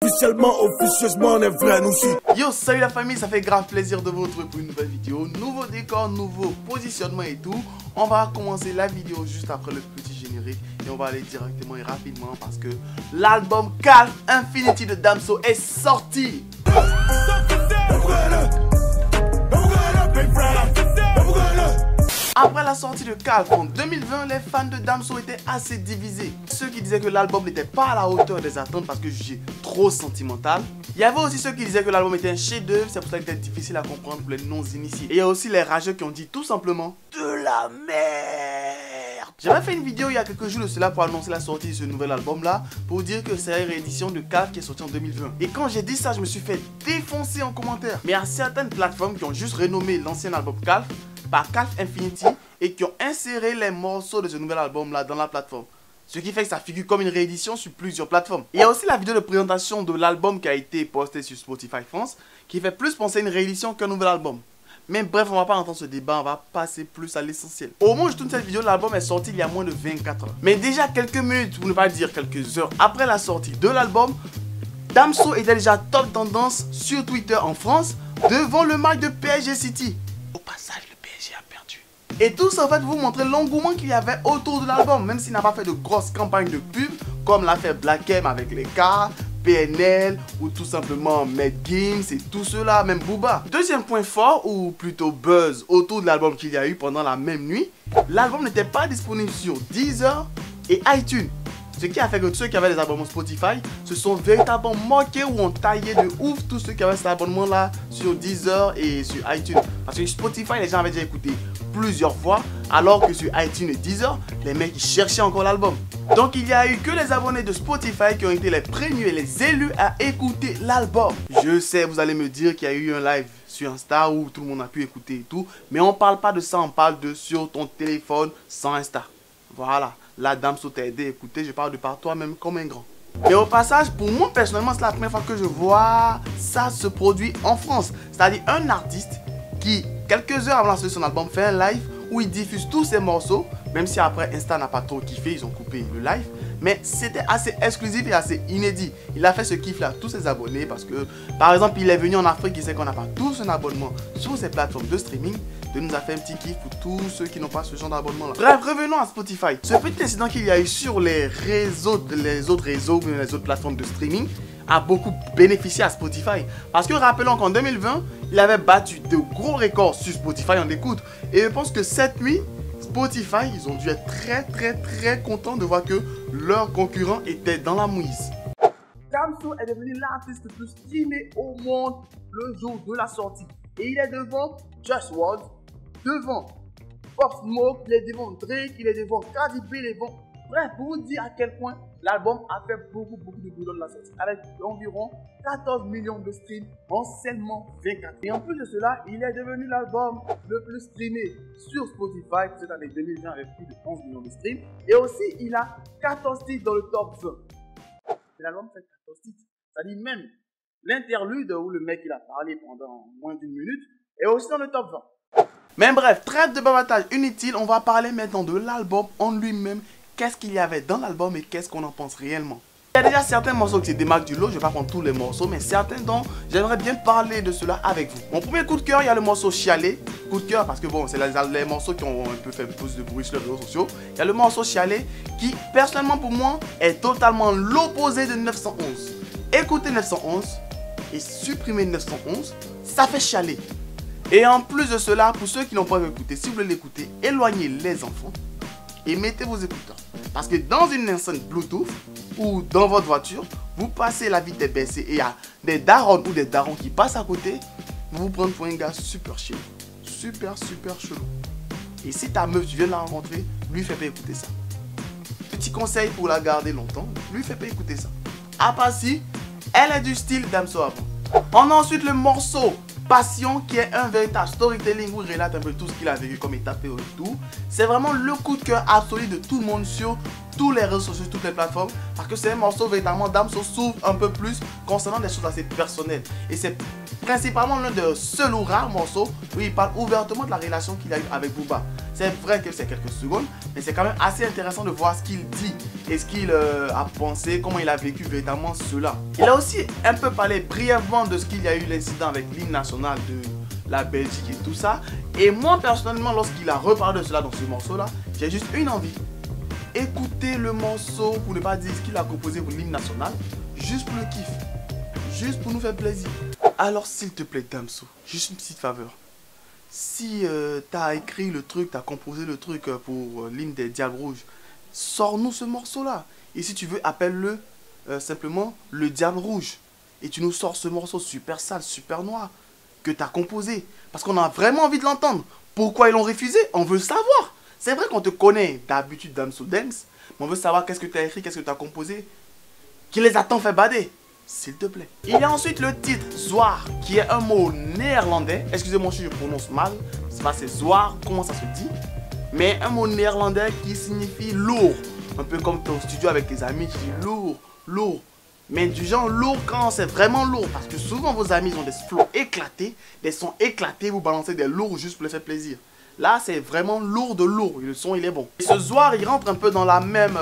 Officiellement, officieusement, on est vrai, nous aussi. Yo, salut la famille, ça fait grave plaisir de vous retrouver pour une nouvelle vidéo. Nouveau décor, nouveau positionnement et tout. On va commencer la vidéo juste après le petit générique. Et on va aller directement et rapidement parce que l'album Calf Infinity de Damso est sorti. Après la sortie de Calf en 2020, les fans de Damso étaient assez divisés. Ceux qui disaient que l'album n'était pas à la hauteur des attentes parce que jugé trop sentimental. Il y avait aussi ceux qui disaient que l'album était un chef-d'œuvre, c'est pour ça qu'il était difficile à comprendre pour les non-initiés. Et il y a aussi les rageux qui ont dit tout simplement de la merde. J'avais fait une vidéo il y a quelques jours de cela pour annoncer la sortie de ce nouvel album là, pour dire que c'est une réédition de Calf qui est sortie en 2020. Et quand j'ai dit ça, je me suis fait défoncer en commentaire. Mais il y a certaines plateformes qui ont juste renommé l'ancien album Calf par Calf Infinity et qui ont inséré les morceaux de ce nouvel album là dans la plateforme. Ce qui fait que ça figure comme une réédition sur plusieurs plateformes. Il y a aussi la vidéo de présentation de l'album qui a été postée sur Spotify France qui fait plus penser à une réédition qu'un nouvel album. Mais bref, on va pas entendre ce débat, on va passer plus à l'essentiel. Au moment où je tourne cette vidéo, l'album est sorti il y a moins de 24 heures. Mais déjà quelques minutes, pour ne pas dire quelques heures après la sortie de l'album, Damso était déjà top tendance sur Twitter en France devant le match de PSG City. Au passage, le PSG a perdu. Et tout ça en fait vous montrer l'engouement qu'il y avait autour de l'album, même s'il n'a pas fait de grosses campagnes de pub comme l'a fait Black M avec les K, PNL ou tout simplement Mad Games et tout cela, même Booba. Deuxième point fort ou plutôt buzz autour de l'album qu'il y a eu pendant la même nuit, l'album n'était pas disponible sur Deezer et iTunes. Ce qui a fait que ceux qui avaient des abonnements Spotify se sont véritablement moqués ou ont taillé de ouf tous ceux qui avaient cet abonnement là sur Deezer et sur iTunes. Parce que Spotify, les gens avaient déjà écouté plusieurs fois, alors que sur iTunes et Deezer, les mecs ils cherchaient encore l'album. Donc il n'y a eu que les abonnés de Spotify qui ont été les premiers et les élus à écouter l'album. Je sais, vous allez me dire qu'il y a eu un live sur Insta où tout le monde a pu écouter et tout, mais on parle pas de ça, on parle de sur ton téléphone sans Insta. Voilà. Là, Damso t'a aidé à écouter, je parle de par toi-même comme un grand. Et au passage, pour moi personnellement, c'est la première fois que je vois ça se produit en France. C'est-à-dire un artiste qui, quelques heures avant la sortie de son album, fait un live où il diffuse tous ses morceaux. Même si après Insta n'a pas trop kiffé, ils ont coupé le live. Mais c'était assez exclusif et assez inédit. Il a fait ce kiff là à tous ses abonnés parce que, par exemple, il est venu en Afrique, il sait qu'on n'a pas tous un abonnement sur ces plateformes de streaming. De nous a fait un petit kiff pour tous ceux qui n'ont pas ce genre d'abonnement là. Bref, revenons à Spotify. Ce petit incident qu'il y a eu sur les autres réseaux, les autres plateformes de streaming, a beaucoup bénéficié à Spotify. Parce que rappelons qu'en 2020, il avait battu de gros records sur Spotify en écoute. Et je pense que cette nuit, Spotify, ils ont dû être très contents de voir que leur concurrent était dans la mouise. Damso est devenu l'artiste le plus streamé au monde le jour de la sortie. Et il est devant Just World, devant Pop Smoke, il est devant Drake, il est devant Cardi B, il est devant... Bref, pour vous dire à quel point l'album a fait beaucoup de boulot de la sortie. Avec environ 14 millions de streams en seulement 24. Et en plus de cela, il est devenu l'album le plus streamé sur Spotify cette année 2020 avec plus de 11 millions de streams. Et aussi, il a 14 titres dans le top 20. L'album fait 14 titres. C'est-à-dire même l'interlude où le mec il a parlé pendant moins d'une minute est aussi dans le top 20. Mais bref, trêve de bavatage inutile, on va parler maintenant de l'album en lui-même. Qu'est-ce qu'il y avait dans l'album et qu'est-ce qu'on en pense réellement. Il y a déjà certains morceaux qui se démarquent du lot, je ne vais pas prendre tous les morceaux, mais certains dont j'aimerais bien parler de cela avec vous. Mon premier coup de cœur, il y a le morceau Chialé. Coup de cœur parce que bon, c'est les morceaux qui ont un peu fait plus de bruit sur les réseaux sociaux. Il y a le morceau Chialé qui, personnellement pour moi, est totalement l'opposé de 911. Écoutez 911 et supprimer 911, ça fait chialer. Et en plus de cela, pour ceux qui n'ont pas écouté, si vous voulez l'écouter, éloignez les enfants et mettez vos écouteurs. Parce que dans une enceinte Bluetooth ou dans votre voiture, vous passez la vitesse baissée et il y a des darons ou des darons qui passent à côté, vous vous prenez pour un gars super chill. Super chelou. Et si ta meuf, tu viens de la rencontrer, lui fais pas écouter ça. Petit conseil pour la garder longtemps, lui fais pas écouter ça. À part si, elle est du style Damso avant. On a ensuite le morceau Passion qui est un véritable storytelling où il relate un peu tout ce qu'il a vécu comme étape et tout. C'est vraiment le coup de cœur absolu de tout le monde sur tous les réseaux sociaux, toutes les plateformes, parce que c'est un morceau véritablement Damso s'ouvre un peu plus concernant des choses assez personnelles. Et c'est principalement l'un des seuls ou rares morceaux où il parle ouvertement de la relation qu'il a eu avec Booba. C'est vrai que c'est quelques secondes, mais c'est quand même assez intéressant de voir ce qu'il dit et ce qu'il a pensé, comment il a vécu véritablement cela. Il a aussi un peu parlé brièvement de ce qu'il y a eu l'incident avec l'hymne national de la Belgique et tout ça. Et moi personnellement, lorsqu'il a reparlé de cela dans ce morceau-là, j'ai juste une envie. Écoutez le morceau, pour ne pas dire ce qu'il a composé pour l'hymne national, juste pour le kiff, juste pour nous faire plaisir. Alors s'il te plaît Damso, juste une petite faveur. Si tu as écrit le truc, tu as composé le truc pour l'hymne des Diables Rouges, sors-nous ce morceau-là. Et si tu veux, appelle-le simplement le Diable Rouge. Et tu nous sors ce morceau super sale, super noir que tu as composé. Parce qu'on a vraiment envie de l'entendre. Pourquoi ils l'ont refusé? On veut le savoir. C'est vrai qu'on te connaît d'habitude Damso Dance, mais on veut savoir qu'est-ce que tu as écrit, qu'est-ce que tu as composé, qui les a tant fait bader. S'il te plaît. Il y a ensuite le titre Zwaar, qui est un mot néerlandais. Excusez-moi si je prononce mal. C'est pas c'est Zwaar, comment ça se dit. Mais un mot néerlandais qui signifie lourd. Un peu comme ton studio avec tes amis, tu dis lourd, lourd. Mais du genre lourd quand c'est vraiment lourd. Parce que souvent vos amis ont des flows éclatés, des sons éclatés, vous balancez des lourds juste pour les faire plaisir. Là, c'est vraiment lourd de lourd. Le son, il est bon. Et ce Zwaar, il rentre un peu dans la même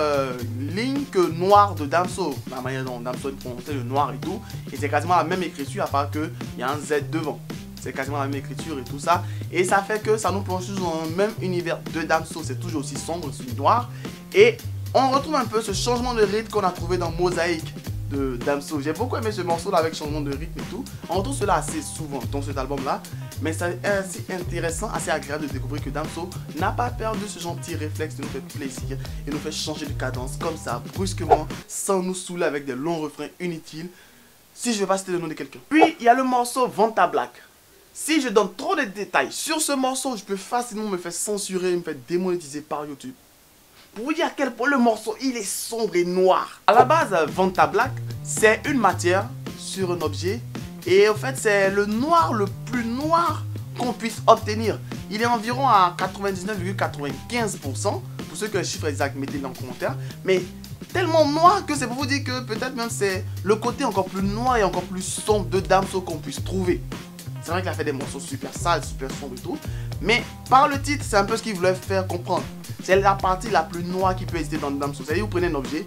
ligne que Noir de Damso. La manière dont Damso prononçait le noir et tout. Et c'est quasiment la même écriture, à part qu'il y a un Z devant. C'est quasiment la même écriture et tout ça. Et ça fait que ça nous plonge dans le même univers de Damso. C'est toujours aussi sombre, aussi noir. Et on retrouve un peu ce changement de rythme qu'on a trouvé dans Mosaïque de Damso. J'ai beaucoup aimé ce morceau là avec changement de rythme et tout. On retrouve cela assez souvent dans cet album là. Mais c'est assez intéressant, assez agréable de découvrir que Damso n'a pas perdu ce gentil réflexe de nous faire plaisir et nous faire changer de cadence comme ça, brusquement, sans nous saouler avec des longs refrains inutiles. Si je ne veux pas citer le nom de quelqu'un. Puis il y a le morceau Vanta Black. Si je donne trop de détails sur ce morceau, je peux facilement me faire censurer et me faire démonétiser par YouTube. Pour vous dire à quel point le morceau il est sombre et noir. À la base, Vanta Black, c'est une matière sur un objet. Et en fait, c'est le noir le plus noir qu'on puisse obtenir. Il est environ à 99,95%. Pour ceux qui ont un chiffre exact, mettez-le en commentaire. Mais tellement noir que c'est pour vous dire que peut-être même c'est le côté encore plus noir et encore plus sombre de Damso qu'on puisse trouver. C'est vrai qu'il a fait des morceaux super sales, super sombres et tout. Mais par le titre, c'est un peu ce qu'il voulait faire comprendre. C'est la partie la plus noire qui peut exister dans Damso. C'est-à-dire, vous prenez un objet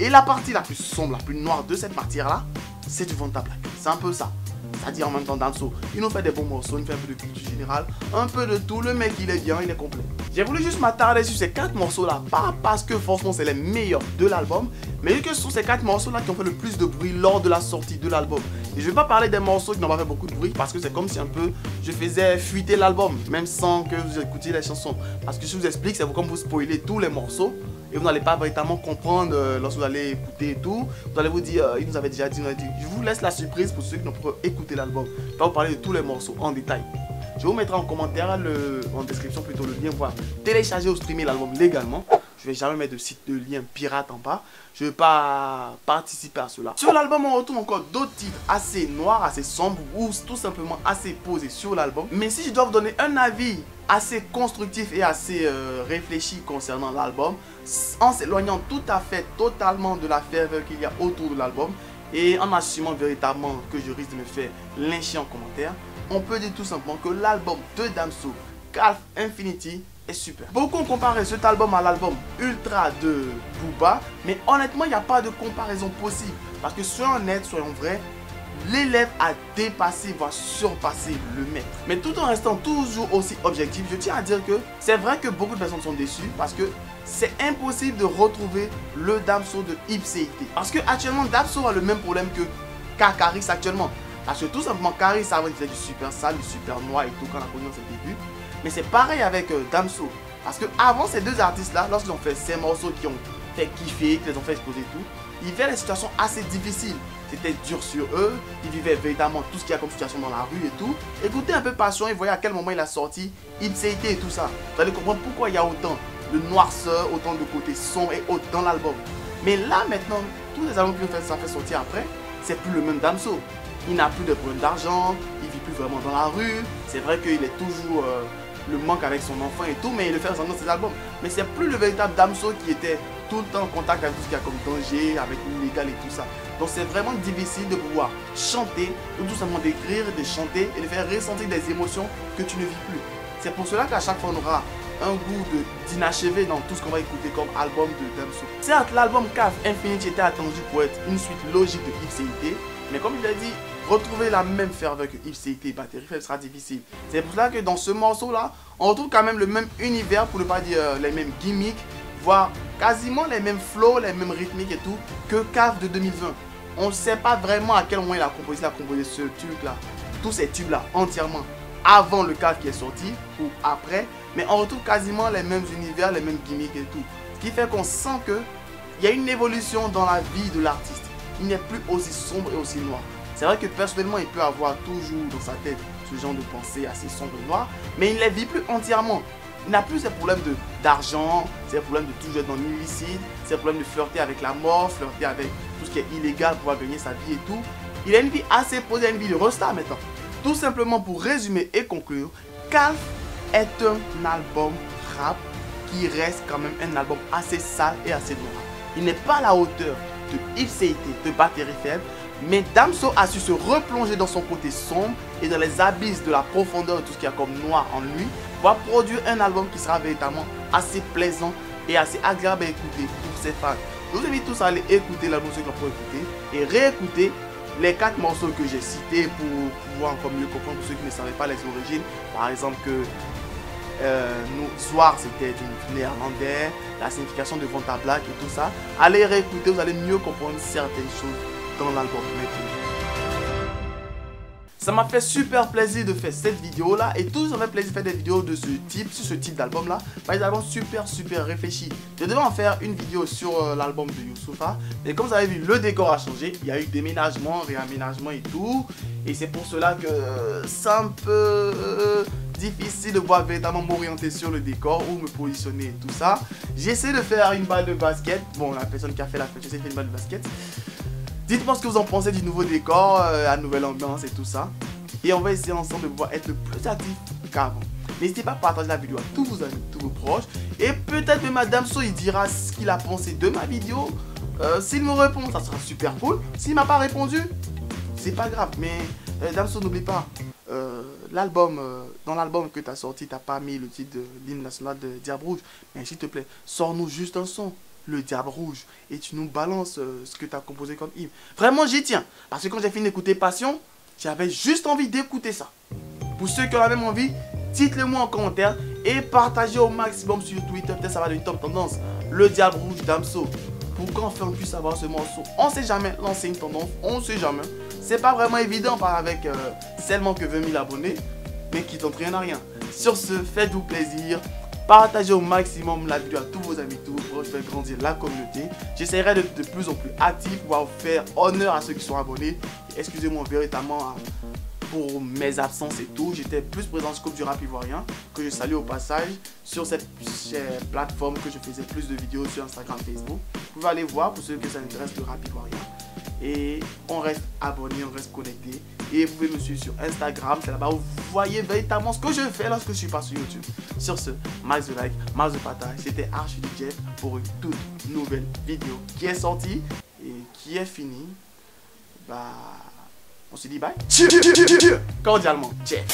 et la partie la plus sombre, la plus noire de cette matière-là, c'est du Vanta Black. C'est un peu ça. C'est-à-dire en même temps Damso, il nous fait des bons morceaux, il fait un peu de culture générale, un peu de tout, le mec il est bien, il est complet. J'ai voulu juste m'attarder sur ces 4 morceaux là, pas parce que forcément c'est les meilleurs de l'album, mais que ce sont ces 4 morceaux là qui ont fait le plus de bruit lors de la sortie de l'album. Et je vais pas parler des morceaux qui n'ont pas fait beaucoup de bruit, parce que c'est comme si un peu je faisais fuiter l'album, même sans que vous écoutiez les chansons. Parce que si je vous explique, c'est comme vous spoiler tous les morceaux. Et vous n'allez pas véritablement comprendre lorsque vous allez écouter et tout. Vous allez vous dire, il nous avait déjà dit, Je vous laisse la surprise pour ceux qui n'ont pas écouté l'album. Je vais pas vous parler de tous les morceaux en détail. Je vous mettrai en commentaire, en description plutôt, le lien pour télécharger ou streamer l'album légalement. Je vais jamais mettre de site de lien pirate en bas. Je ne vais pas participer à cela. Sur l'album, on retrouve encore d'autres titres assez noirs, assez sombres ou tout simplement assez posés sur l'album. Mais si je dois vous donner un avis assez constructif et assez réfléchi concernant l'album, en s'éloignant tout à fait totalement de la ferveur qu'il y a autour de l'album et en assumant véritablement que je risque de me faire lyncher en commentaire, on peut dire tout simplement que l'album de Damso, Calf Infinity, est super. Beaucoup ont comparé cet album à l'album Ultra de Booba, mais honnêtement il n'y a pas de comparaison possible parce que soyons honnêtes, soyons vrais, l'élève a dépassé, voire surpassé le maître. Mais tout en restant toujours aussi objectif, je tiens à dire que c'est vrai que beaucoup de personnes sont déçues parce que c'est impossible de retrouver le Damso de Ipséité. Parce que actuellement, Damso a le même problème que Caris actuellement. Parce que tout simplement, Caris avant il faisait du super sale, du super noir et tout quand on a connu dans ses débuts. Mais c'est pareil avec Damso. Parce que avant ces deux artistes-là, lorsqu'ils ont fait ces morceaux qui ont fait kiffer, qui les ont fait exploser et tout, ils vivaient des situations assez difficiles. C'était dur sur eux, ils vivaient véritablement tout ce qu'il y a comme situation dans la rue et tout. Écoutez un peu Passion et voyez à quel moment il a sorti Ipséité et tout ça. Vous allez comprendre pourquoi il y a autant de noirceur, autant de côté sombre et autre dans l'album. Mais là maintenant, tous les albums que ça fait sortir après, c'est plus le même Damso. Il n'a plus de problème d'argent, il vit plus vraiment dans la rue. C'est vrai qu'il est toujours le manque avec son enfant et tout, mais il le fait dans ses albums. Mais c'est plus le véritable Damso qui était tout le temps en contact avec tout ce qu'il y a comme danger, avec l'illégal et tout ça. Donc c'est vraiment difficile de pouvoir chanter ou tout simplement d'écrire, de chanter et de faire ressentir des émotions que tu ne vis plus. C'est pour cela qu'à chaque fois on aura un goût d'inachevé dans tout ce qu'on va écouter comme album de Damso. Certes, l'album CAF Infinity était attendu pour être une suite logique de Ipséité, mais comme il a dit, retrouver la même ferveur que Ipséité et Batterie Faible sera difficile. C'est pour cela que dans ce morceau-là, on retrouve quand même le même univers, pour ne pas dire les mêmes gimmicks, voire quasiment les mêmes flows, les mêmes rythmiques et tout, que CAF de 2020. On ne sait pas vraiment à quel moment il a composé ce tube-là, tous ces tubes-là entièrement, avant le CAF qui est sorti ou après, mais on retrouve quasiment les mêmes univers, les mêmes gimmicks et tout. Ce qui fait qu'on sent qu'il y a une évolution dans la vie de l'artiste. Il n'est plus aussi sombre et aussi noir. C'est vrai que personnellement, il peut avoir toujours dans sa tête ce genre de pensée assez sombre et noir, mais il ne les vit plus entièrement. Il n'a plus ces problèmes d'argent, ces problèmes de toujours être dans l'illicite, ces problèmes de flirter avec la mort, flirter avec tout ce qui est illégal pour pouvoir gagner sa vie et tout. Il a une vie assez posée, une vie de rockstar maintenant. Tout simplement pour résumer et conclure, CAF est un album rap qui reste quand même un album assez sale et assez noir. Il n'est pas à la hauteur de Ipséité, de Batterie Faible, mais Damso a su se replonger dans son côté sombre et dans les abysses de la profondeur de tout ce qu'il y a comme noir en lui, pour produire un album qui sera véritablement assez plaisant et assez agréable à écouter pour ses fans. Je vous invite tous à aller écouter l'album pour écouter et réécouter les 4 morceaux que j'ai cités pour pouvoir encore mieux comprendre pour ceux qui ne savaient pas les origines. Par exemple que Soir c'était du néerlandais, la signification de Vanta Black et tout ça. Allez réécouter, vous allez mieux comprendre certaines choses dans l'album. Ça m'a fait super plaisir de faire cette vidéo là et tout ça m'a fait plaisir de faire des vidéos de ce type, sur ce type d'album là. Des albums super réfléchis. Je devais en faire une vidéo sur l'album de Youssoupha, mais comme vous avez vu, le décor a changé. Il y a eu déménagement, réaménagement et tout. Et c'est pour cela que c'est un peu difficile de pouvoir véritablement m'orienter sur le décor ou me positionner et tout ça. J'essaie de faire une balle de basket. Bon, la personne qui a fait la fête, j'essaie de faire une balle de basket. Dites-moi ce que vous en pensez du nouveau décor, la nouvelle ambiance et tout ça. Et on va essayer ensemble de pouvoir être le plus actif qu'avant. N'hésitez pas à partager la vidéo à tous vos amis, tous vos proches. Et peut-être que Madame So, il dira ce qu'il a pensé de ma vidéo. S'il me répond, ça sera super cool. S'il m'a pas répondu, c'est pas grave. Mais Damso, n'oublie pas, dans l'album que tu as sorti, tu n'as pas mis le titre de l'hymne national de Diable Rouge. Mais s'il te plaît, sors-nous juste un son. Le Diable Rouge, et tu nous balances ce que tu as composé comme hymne. Vraiment, j'y tiens. Parce que quand j'ai fini d'écouter Passion, j'avais juste envie d'écouter ça. Pour ceux qui ont la même envie, dites-le moi en commentaire et partagez au maximum sur Twitter. Peut-être ça va devenir top tendance. Le Diable Rouge Damso. Pour qu'enfin on puisse avoir ce morceau. On sait jamais lancer une tendance. On sait jamais. C'est pas vraiment évident avec seulement que 20 000 abonnés, mais qui tentent rien à rien. Sur ce, faites-vous plaisir. Partagez au maximum la vidéo à tous vos amis, tous vos proches, faire grandir la communauté. J'essaierai de plus en plus actif, pouvoir faire honneur à ceux qui sont abonnés. Excusez-moi véritablement pour mes absences et tout. J'étais plus présent sur Coupe du Rap Ivoirien, que je salue au passage sur cette plateforme que je faisais plus de vidéos sur Instagram, Facebook. Vous pouvez aller voir pour ceux que ça intéresse le rap ivoirien. Et on reste abonné, on reste connecté. Et vous pouvez me suivre sur Instagram, c'est là-bas où vous voyez véritablement ce que je fais lorsque je suis pas sur YouTube. Sur ce, max de like, max de partage. C'était Archie DJ pour une toute nouvelle vidéo qui est sortie et qui est finie. Bah, on se dit bye. Cordialement, check.